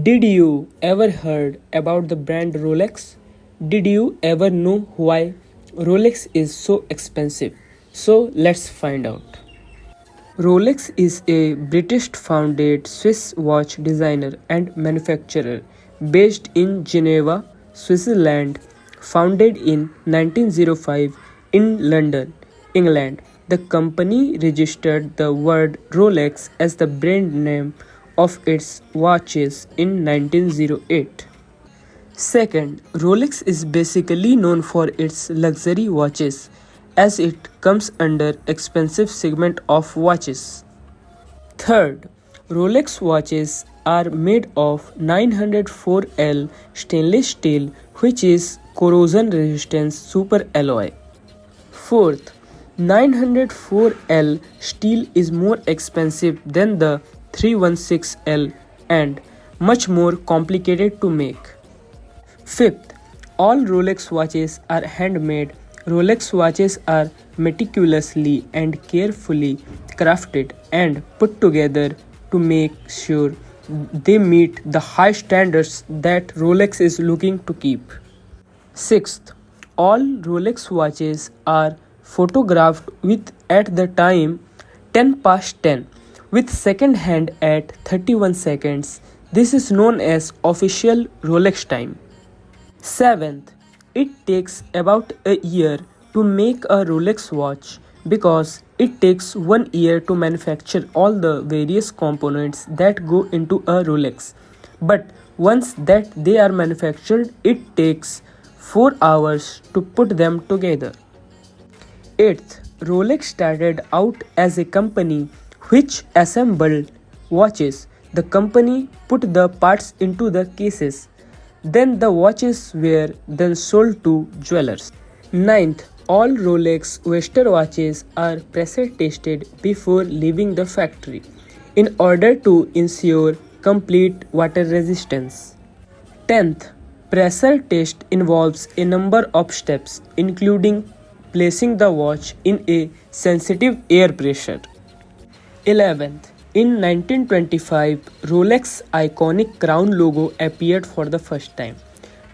Did you ever heard about the brand Rolex? Did you ever know why Rolex is so expensive? So let's find out. Rolex is a British founded Swiss watch designer and manufacturer based in Geneva, Switzerland, founded in 1905 in London, England. The company registered the word Rolex as the brand name of its watches in 1908. Second, Rolex is basically known for its luxury watches as it comes under expensive segment of watches. Third, Rolex watches are made of 904L stainless steel which is corrosion resistant super alloy. Fourth, 904L steel is more expensive than the 316L and much more complicated to make. Fifth, all Rolex watches are handmade. Rolex watches are meticulously and carefully crafted and put together to make sure they meet the high standards that Rolex is looking to keep. Sixth, all Rolex watches are photographed with at the time 10 past 10 with second hand at 31 seconds. This is known as official Rolex time. Seventh, it takes about a year to make a Rolex watch because it takes 1 year to manufacture all the various components that go into a Rolex. But once that they are manufactured, it takes 4 hours to put them together. Eighth, Rolex started out as a company which assembled watches. The company put the parts into the cases. Then the watches were then sold to jewelers. Ninth, all Rolex Oyster watches are pressure tested before leaving the factory in order to ensure complete water resistance. 10th, pressure test involves a number of steps including placing the watch in a sensitive air pressure. 11th, in 1925, Rolex iconic crown logo appeared for the first time.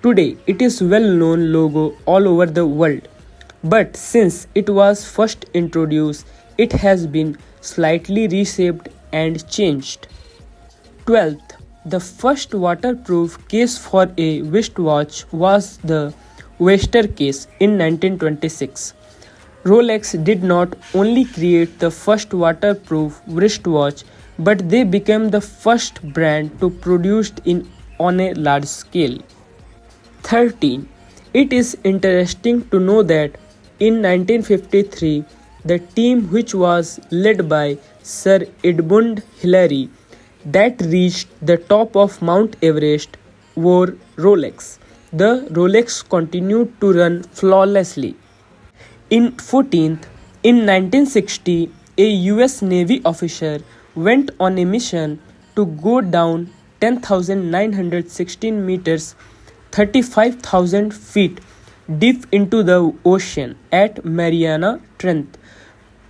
Today, it is well-known logo all over the world. But since it was first introduced, it has been slightly reshaped and changed. 12th, the first waterproof case for a wristwatch was the Oyster case in 1926. Rolex did not only create the first waterproof wristwatch, but they became the first brand to produce it on a large scale. 13. It is interesting to know that in 1953, the team which was led by Sir Edmund Hillary that reached the top of Mount Everest wore Rolex. The Rolex continued to run flawlessly. In 14th, in 1960, a US Navy officer went on a mission to go down 10,916 meters, 35,000 feet deep into the ocean at Mariana Trench,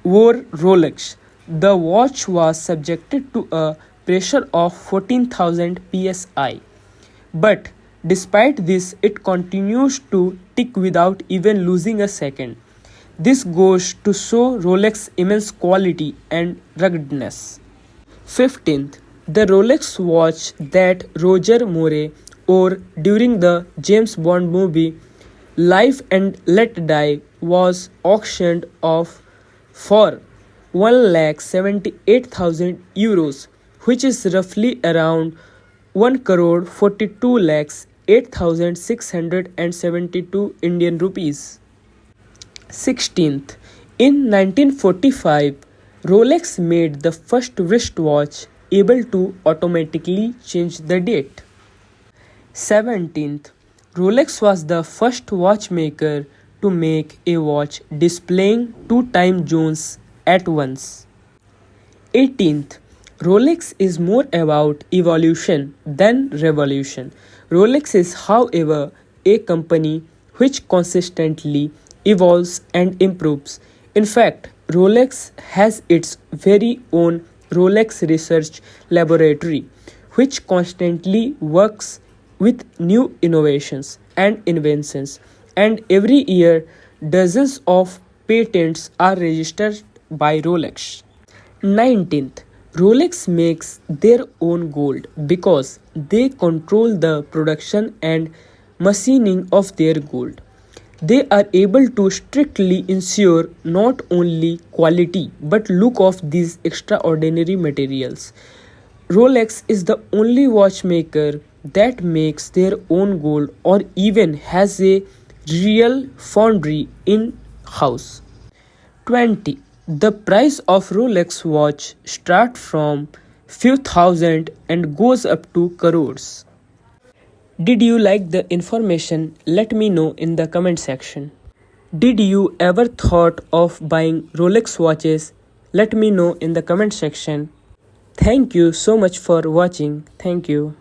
wore Rolex. The watch was subjected to a pressure of 14,000 psi. But despite this, it continues to tick without even losing a second. This goes to show Rolex's immense quality and ruggedness. 15th, the Rolex watch that Roger Moore wore during the James Bond movie Live and Let Die was auctioned off for 1,78,000 euros, which is roughly around 1,42,08,672 Indian rupees. 16th, in 1945, Rolex made the first wristwatch able to automatically change the date. 17th, Rolex was the first watchmaker to make a watch displaying two time zones at once. 18th, Rolex is more about evolution than revolution. Rolex is, however, a company which consistently evolves and improves. In fact, Rolex has its very own Rolex Research Laboratory, which constantly works with new innovations and inventions, and every year dozens of patents are registered by Rolex. 19th, Rolex makes their own gold because they control the production and machining of their gold. They are able to strictly ensure not only quality but look of these extraordinary materials. Rolex is the only watchmaker that makes their own gold or even has a real foundry in house. 20. The price of Rolex watch start from few thousand and goes up to crores. Did you like the information? Let me know in the comment section. Did you ever thought of buying Rolex watches? Let me know in the comment section. Thank you so much for watching. Thank you.